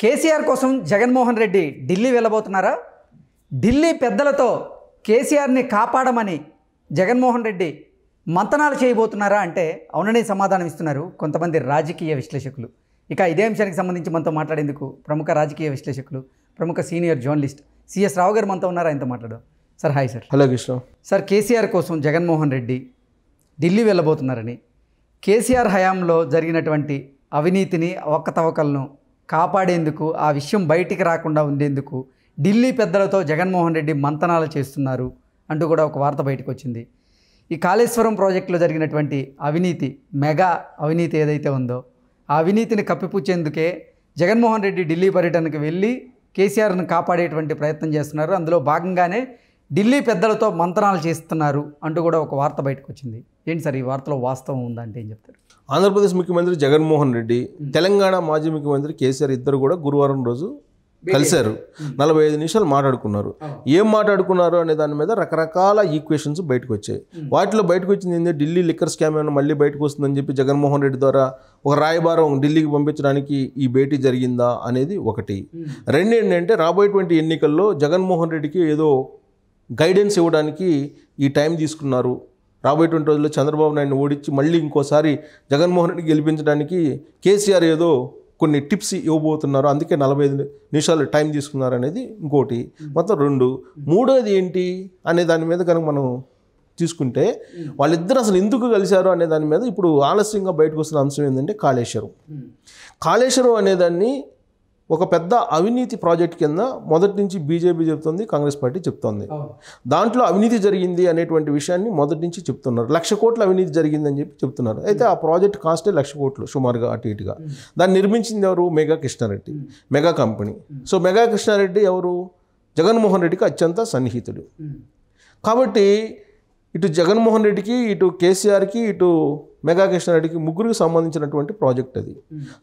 కేసీఆర్ కోసం జగన్మోహన్ రెడ్డి ఢిల్లీ వెళ్ళబోతున్నారా? ఢిల్లీ పెద్దలతో కేసీఆర్ని కాపాడమని జగన్మోహన్ రెడ్డి మంతనాలు చేయబోతున్నారా అంటే అవుననే సమాధానం ఇస్తున్నారు కొంతమంది రాజకీయ విశ్లేషకులు. ఇక ఇదే అంశానికి సంబంధించి మనతో మాట్లాడేందుకు ప్రముఖ రాజకీయ విశ్లేషకులు, ప్రముఖ సీనియర్ జర్నలిస్ట్ సిఎస్ రావు గారు మనతో ఉన్నారు. ఆయనతో మాట్లాడదాం. Sir hi sir. Hello Krishna. Sir, KCR కోసం జగన్మోహన్ రెడ్డి ఢిల్లీ వెళ్ళబోతున్నారని, కేసీఆర్ హయాంలో జరిగినటువంటి అవినీతిని, అవకతవకలను కాపాడేందుకు, ఆ విషయం బయటికి రాకుండా ఉండేందుకు ఢిల్లీ పెద్దలతో జగన్మోహన్ రెడ్డి మంతనాలు చేస్తున్నారు అంటూ కూడా ఒక వార్త బయటకు వచ్చింది. ఈ కాళేశ్వరం ప్రాజెక్టులో జరిగినటువంటి అవినీతి, మెగా అవినీతి ఏదైతే ఉందో ఆ అవినీతిని కప్పిపుచ్చేందుకే జగన్మోహన్ రెడ్డి ఢిల్లీ పర్యటనకు వెళ్ళి కేసీఆర్ను కాపాడేటువంటి ప్రయత్నం చేస్తున్నారు. అందులో భాగంగానే ఢిల్లీ పెద్దలతో మంతనాలు చేస్తున్నారు అంటూ కూడా ఒక వార్త బయటకు వచ్చింది. ఏంటి సార్, ఈ వార్తలో వాస్తవం ఉందా అంటే ఏం చెప్తారు? ఆంధ్రప్రదేశ్ ముఖ్యమంత్రి జగన్మోహన్ రెడ్డి, తెలంగాణ మాజీ ముఖ్యమంత్రి కేసీఆర్ ఇద్దరు కూడా గురువారం రోజు కలిశారు. 45 నిమిషాలు మాట్లాడుకున్నారు. ఏం మాట్లాడుకున్నారు అనే దాని మీద రకరకాల ఈక్వేషన్స్ బయటకు వచ్చాయి. వాటిలో బయటకు వచ్చింది ఏంటంటే, ఢిల్లీ లిక్కర్ స్కామ్ ఏమైనా మళ్ళీ బయటకు వస్తుందని చెప్పి జగన్మోహన్ రెడ్డి ద్వారా ఒక రాయబారం ఢిల్లీకి పంపించడానికి ఈ భేటీ జరిగిందా అనేది ఒకటి. రెండు ఏంటంటే, రాబోయేటువంటి ఎన్నికల్లో జగన్మోహన్ రెడ్డికి ఏదో గైడెన్స్ ఇవ్వడానికి ఈ టైం తీసుకున్నారు. రాబోయేటువంటి రోజుల్లో చంద్రబాబు నాయుడిని ఓడించి మళ్ళీ ఇంకోసారి జగన్మోహన్ రెడ్డి గెలిపించడానికి కేసీఆర్ ఏదో కొన్ని టిప్స్ ఇవ్వబోతున్నారు, అందుకే 45 నిమిషాలు టైం తీసుకున్నారు అనేది ఇంకోటి. మొత్తం రెండు. మూడోది ఏంటి అనే దాని మీద కనుక మనం తీసుకుంటే, వాళ్ళిద్దరు అసలు ఎందుకు కలిశారు అనే దాని మీద ఇప్పుడు ఆలస్యంగా బయటకు వస్తున్న అంశం ఏంటంటే కాళేశ్వరం అనేదాన్ని ఒక పెద్ద అవినీతి ప్రాజెక్ట్ కింద మొదటి నుంచి బీజేపీ చెప్తుంది, కాంగ్రెస్ పార్టీ చెప్తోంది. దాంట్లో అవినీతి జరిగింది అనేటువంటి విషయాన్ని మొదటి నుంచి చెప్తున్నారు. 1,00,000 కోట్ల అవినీతి జరిగిందని చెప్పి చెప్తున్నారు. అయితే ఆ ప్రాజెక్ట్ కాస్టే 1,00,000 కోట్లు సుమారుగా, అటు ఇటుగా. దాన్ని నిర్మించింది ఎవరు? మెగా కృష్ణారెడ్డి, మెగా కంపెనీ. సో మెగా కృష్ణారెడ్డి ఎవరు? జగన్మోహన్ రెడ్డికి అత్యంత సన్నిహితుడు. కాబట్టి ఇటు జగన్మోహన్ రెడ్డికి, ఇటు కేసీఆర్కి, ఇటు మెగా కృష్ణారెడ్డికి ముగ్గురికి సంబంధించినటువంటి ప్రాజెక్ట్ అది.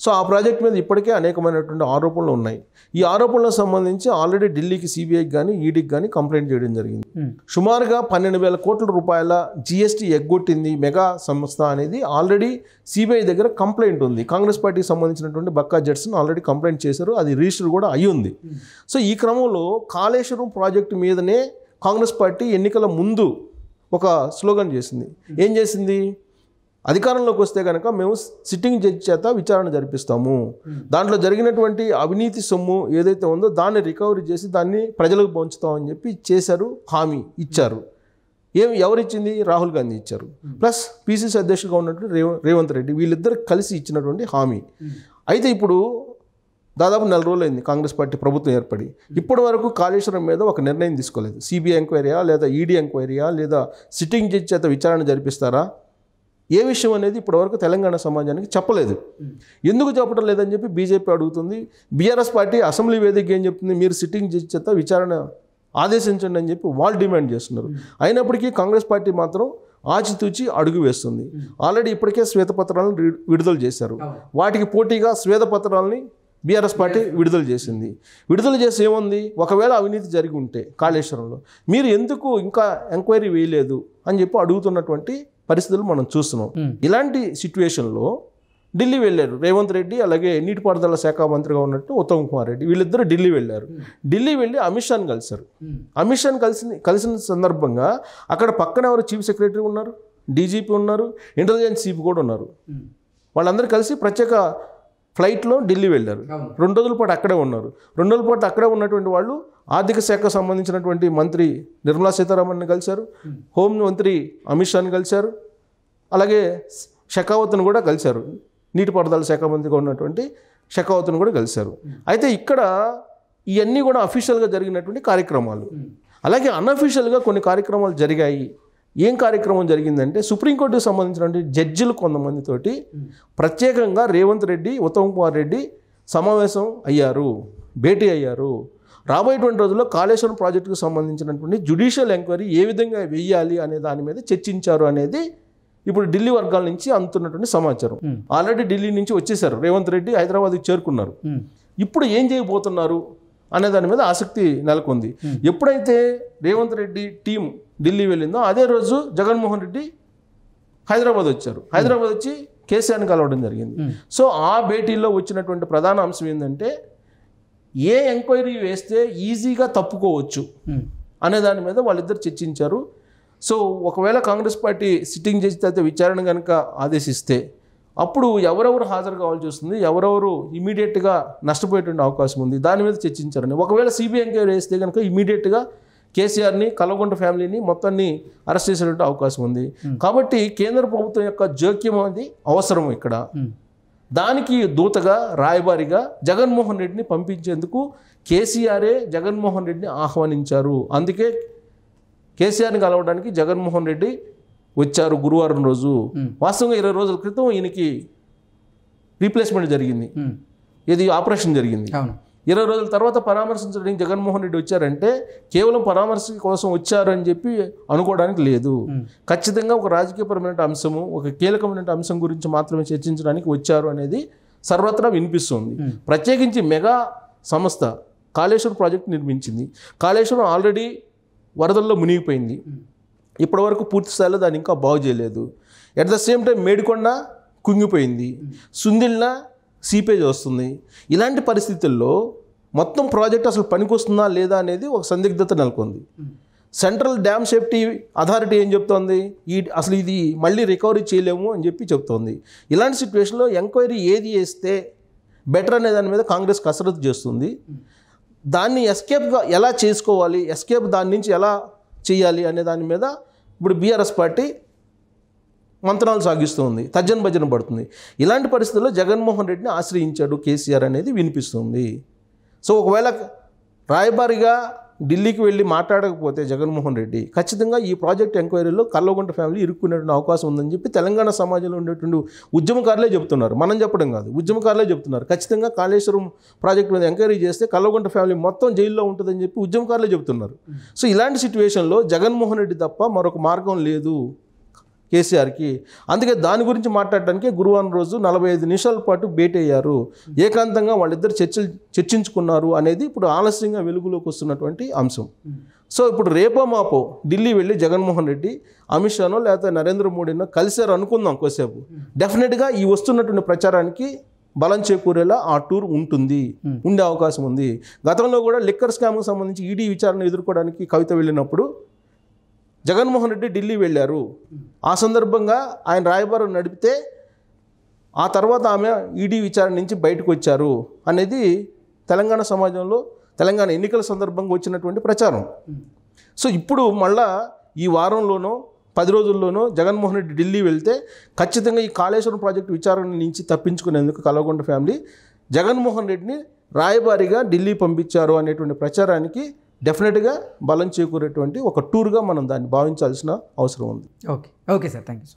సో ఆ ప్రాజెక్ట్ మీద ఇప్పటికే అనేకమైనటువంటి ఆరోపణలు ఉన్నాయి. ఈ ఆరోపణలకు సంబంధించి ఆల్రెడీ ఢిల్లీకి సిబిఐకి కానీ ఈడీకి కానీ కంప్లైంట్ చేయడం జరిగింది. సుమారుగా 12,000 కోట్ల రూపాయల జిఎస్టీ ఎగ్గొట్టింది మెగా సంస్థ అనేది ఆల్రెడీ సిబిఐ దగ్గర కంప్లైంట్ ఉంది. కాంగ్రెస్ పార్టీకి సంబంధించినటువంటి బక్కా జడ్సన్ ఆల్రెడీ కంప్లైంట్ చేశారు, అది రిజిస్టర్ కూడా అయి ఉంది. సో ఈ క్రమంలో కాళేశ్వరం ప్రాజెక్టు మీదనే కాంగ్రెస్ పార్టీ ఎన్నికల ముందు ఒక స్లోగన్ చేసింది. ఏం చేసింది? అధికారంలోకి వస్తే కనుక మేము సిట్టింగ్ జడ్జి చేత విచారణ జరిపిస్తాము, దాంట్లో జరిగినటువంటి అవినీతి సొమ్ము ఏదైతే ఉందో దాన్ని రికవరీ చేసి దాన్ని ప్రజలకు పంచుతామని చెప్పి చేశారు, హామీ ఇచ్చారు. ఎవరిచ్చింది? రాహుల్ గాంధీ ఇచ్చారు. ప్లస్ పిసిసి అధ్యక్షుడిగా ఉన్నటువంటి రేవంత్ రెడ్డి, వీళ్ళిద్దరు కలిసి ఇచ్చినటువంటి హామీ. అయితే ఇప్పుడు దాదాపు 4 రోజులు అయింది కాంగ్రెస్ పార్టీ ప్రభుత్వం ఏర్పడి. ఇప్పటి వరకు కాళేశ్వరం మీద ఒక నిర్ణయం తీసుకోలేదు. సిబిఐ ఎంక్వైరీయా, లేదా ఈడీ ఎంక్వైరీయా, లేదా సిట్టింగ్ జడ్జి చేత విచారణ జరిపిస్తారా, ఏ విషయం అనేది ఇప్పటివరకు తెలంగాణ సమాజానికి చెప్పలేదు. ఎందుకు చెప్పడం లేదని చెప్పి బీజేపీ అడుగుతుంది. బీఆర్ఎస్ పార్టీ అసెంబ్లీ వేదిక ఏం చెప్తుంది? మీరు సిట్టింగ్ జడ్జి చేత విచారణ ఆదేశించండి అని చెప్పి వాళ్ళు డిమాండ్ చేస్తున్నారు. అయినప్పటికీ కాంగ్రెస్ పార్టీ మాత్రం ఆచితూచి అడుగు వేస్తుంది. ఆల్రెడీ ఇప్పటికే శ్వేతపత్రాలను విడుదల చేశారు. వాటికి పోటీగా శ్వేతపత్రాలని బీఆర్ఎస్ పార్టీ విడుదల చేసింది. విడుదల చేసి ఏముంది? ఒకవేళ అవినీతి జరిగి ఉంటే కాళేశ్వరంలో మీరు ఎందుకు ఇంకా ఎంక్వైరీ వేయలేదు అని చెప్పి అడుగుతున్నటువంటి పరిస్థితులు మనం చూస్తున్నాం. ఇలాంటి సిచ్యువేషన్లో ఢిల్లీ వెళ్ళారు రేవంత్ రెడ్డి, అలాగే నీటిపారుదల శాఖ మంత్రిగా ఉన్నట్టు ఉత్తమ్ కుమార్ రెడ్డి, వీళ్ళిద్దరూ ఢిల్లీ వెళ్ళారు. ఢిల్లీ వెళ్ళి అమిత్ షాని కలిశారు. అమిత్ షాని కలిసిన సందర్భంగా అక్కడ పక్కన ఎవరు? చీఫ్ సెక్రటరీ ఉన్నారు, డీజీపీ ఉన్నారు, ఇంటెలిజెన్స్ చీఫ్ కూడా ఉన్నారు. వాళ్ళందరూ కలిసి ప్రత్యేక ఫ్లైట్లో ఢిల్లీ వెళ్ళారు. 2 రోజుల పాటు అక్కడే ఉన్నారు. 2 రోజుల పాటు అక్కడే ఉన్నటువంటి వాళ్ళు ఆర్థిక శాఖకు సంబంధించినటువంటి మంత్రి నిర్మలా సీతారామన్ని కలిశారు, హోంమంత్రి అమిత్ షాని కలిశారు, అలాగే షెకావత్ను కూడా కలిశారు, నీటిపారుదల శాఖ మంత్రిగా ఉన్నటువంటి షెకావత్ను కూడా కలిశారు. అయితే ఇక్కడ ఇవన్నీ కూడా అఫీషియల్గా జరిగినటువంటి కార్యక్రమాలు. అలాగే అన్అఫీషియల్గా కొన్ని కార్యక్రమాలు జరిగాయి. ఏం కార్యక్రమం జరిగిందంటే, సుప్రీంకోర్టుకు సంబంధించినటువంటి జడ్జిలు కొంతమందితోటి ప్రత్యేకంగా రేవంత్ రెడ్డి, ఉత్తమ్ కుమార్ రెడ్డి సమావేశం అయ్యారు, భేటీ అయ్యారు. రాబోయేటువంటి రోజుల్లో కాళేశ్వరం ప్రాజెక్టుకు సంబంధించినటువంటి జ్యుడిషియల్ ఎంక్వైరీ ఏ విధంగా వెయ్యాలి అనే దాని మీద చర్చించారు అనేది ఇప్పుడు ఢిల్లీ వర్గాల నుంచి అందుతున్నటువంటి సమాచారం. ఆల్రెడీ ఢిల్లీ నుంచి వచ్చేసారు రేవంత్ రెడ్డి, హైదరాబాద్కి చేరుకున్నారు. ఇప్పుడు ఏం చేయబోతున్నారు అనే దాని మీద ఆసక్తి నెలకొంది. ఎప్పుడైతే రేవంత్ రెడ్డి టీం ఢిల్లీ వెళ్ళిందో అదే రోజు జగన్మోహన్ రెడ్డి హైదరాబాద్ వచ్చారు. హైదరాబాద్ వచ్చి కేసీఆర్ని కలవడం జరిగింది. సో ఆ భేటీలో వచ్చినటువంటి ప్రధాన అంశం ఏంటంటే, ఏ ఎంక్వైరీ వేస్తే ఈజీగా తప్పుకోవచ్చు అనే దాని మీద వాళ్ళిద్దరు చర్చించారు. సో ఒకవేళ కాంగ్రెస్ పార్టీ సిట్టింగ్ జడ్జి అయితే విచారణ కనుక ఆదేశిస్తే అప్పుడు ఎవరెవరు హాజరు కావాల్సి వస్తుంది, ఎవరెవరు ఇమీడియట్గా నష్టపోయేటువంటి అవకాశం ఉంది, దాని మీద చర్చించారని. ఒకవేళ సిబిఐ ఎంక్వైరీ వేస్తే కనుక ఇమీడియట్గా కేసీఆర్ని, కల్వకుంట్ల ఫ్యామిలీని మొత్తాన్ని అరెస్ట్ చేసేటువంటి అవకాశం ఉంది. కాబట్టి కేంద్ర ప్రభుత్వం యొక్క జోక్యం అనేది అవసరం ఇక్కడ. దానికి దూతగా, రాయబారిగా జగన్మోహన్ రెడ్డిని పంపించేందుకు కేసీఆరే జగన్మోహన్ రెడ్డిని ఆహ్వానించారు. అందుకే కేసీఆర్ని కలవడానికి జగన్మోహన్ రెడ్డి వచ్చారు గురువారం రోజు. వాస్తవంగా 20 రోజుల క్రితం ఈయనకి రీప్లేస్మెంట్ జరిగింది, ఇది ఆపరేషన్ జరిగింది. 20 రోజుల తర్వాత పరామర్శించడానికి జగన్మోహన్ రెడ్డి వచ్చారంటే కేవలం పరామర్శ కోసం వచ్చారు అని చెప్పి అనుకోవడానికి లేదు. ఖచ్చితంగా ఒక రాజకీయపరమైన అంశము, ఒక కీలకమైన అంశం గురించి మాత్రమే చర్చించడానికి వచ్చారు అనేది సర్వత్రా వినిపిస్తుంది. ప్రత్యేకించి మెగా సంస్థ కాళేశ్వరం ప్రాజెక్టు నిర్మించింది. కాళేశ్వరం ఆల్రెడీ వరదల్లో మునిగిపోయింది. ఇప్పటివరకు పూర్తి స్థాయిలో దాన్ని ఇంకా బాగు చేయలేదు. At the same time Medikonda కుంగిపోయింది, సుందిల్న సీపేజ్ వస్తుంది. ఇలాంటి పరిస్థితుల్లో మొత్తం ప్రాజెక్ట్ అసలు పనికొస్తుందా లేదా అనేది ఒక సందిగ్ధత నెలకొంది. సెంట్రల్ డ్యామ్ సేఫ్టీ అథారిటీ ఏం చెప్తోంది, అసలు ఇది మళ్ళీ రికవరీ చేయలేము అని చెప్పి చెప్తోంది. ఇలాంటి సిచ్యువేషన్లో ఎంక్వైరీ ఏది చేస్తే బెటర్ అనే దాని మీద కాంగ్రెస్ కసరత్తు చేస్తుంది. దాన్ని ఎస్కేప్గా ఎలా చేసుకోవాలి, ఎస్కేప్ దాని నుంచి ఎలా చేయాలి అనే దాని మీద ఇప్పుడు బీఆర్ఎస్ పార్టీ మంత్రాలు సాగిస్తుంది, తర్జన భజన పడుతుంది. ఇలాంటి పరిస్థితుల్లో జగన్మోహన్ రెడ్డిని ఆశ్రయించాడు కేసీఆర్ అనేది వినిపిస్తుంది. సో ఒకవేళ రాయబారిగా ఢిల్లీకి వెళ్ళి మాట్లాడకపోతే జగన్మోహన్ రెడ్డి ఖచ్చితంగా ఈ ప్రాజెక్ట్ ఎంక్వైరీలో కల్వకుంట్ల ఫ్యామిలీ ఇరుక్కునేటువంటి అవకాశం ఉందని చెప్పి తెలంగాణ సమాజంలో ఉండేటువంటి ఉద్యమకారులే చెప్తున్నారు, మనం చెప్పడం కాదు, ఉద్యమకారులే చెప్తున్నారు. ఖచ్చితంగా కాళేశ్వరం ప్రాజెక్ట్ మీద ఎంక్వైరీ చేస్తే కల్వకుంట్ల ఫ్యామిలీ మొత్తం జైల్లో ఉంటుందని చెప్పి ఉద్యమకారులే చెప్తున్నారు. సో ఇలాంటి సిచ్యువేషన్లో జగన్మోహన్ రెడ్డి తప్ప మరొక మార్గం లేదు కేసీఆర్కి. అందుకే దాని గురించి మాట్లాడడానికి గురువారం రోజు 45 నిమిషాల పాటు భేటీ అయ్యారు. ఏకాంతంగా వాళ్ళిద్దరు చర్చించుకున్నారు అనేది ఇప్పుడు ఆలస్యంగా వెలుగులోకి వస్తున్నటువంటి అంశం. సో ఇప్పుడు రేపో మాపో ఢిల్లీ వెళ్ళి జగన్మోహన్ రెడ్డి అమిత్ షానో లేకపోతే నరేంద్ర మోడీనో కలిసారు అనుకుందాం కొద్దిసేపు. డెఫినెట్గా ఈ వస్తున్నటువంటి ప్రచారానికి బలం చేకూరేలా ఆ టూర్ ఉండే అవకాశం ఉంది. గతంలో కూడా లిక్కర్ స్కామ్కి సంబంధించి ఈడీ విచారణ ఎదుర్కోవడానికి కవిత వెళ్ళినప్పుడు జగన్మోహన్ రెడ్డి ఢిల్లీ వెళ్ళారు. ఆ సందర్భంగా ఆయన రాయబారం నడిపితే ఆ తర్వాత ఆమె ఈడీ విచారణ నుంచి బయటకు వచ్చారు అనేది తెలంగాణ సమాజంలో తెలంగాణ ఎన్నికల సందర్భంగా వచ్చినటువంటి ప్రచారం. సో ఇప్పుడు మళ్ళా ఈ వారంలోనో 10 రోజుల్లోనో జగన్మోహన్ రెడ్డి ఢిల్లీ వెళ్తే ఖచ్చితంగా ఈ కాళేశ్వరం ప్రాజెక్టు విచారణ నుంచి తప్పించుకునేందుకు కల్వకుంట్ల ఫ్యామిలీ జగన్మోహన్ రెడ్డిని రాయబారిగా ఢిల్లీ పంపించారు అనేటువంటి ప్రచారానికి డెఫినెట్గా బలం చేకూరేటువంటి ఒక టూర్గా మనం దాన్ని భావించాల్సిన అవసరం ఉంది. Okay sir, thank you.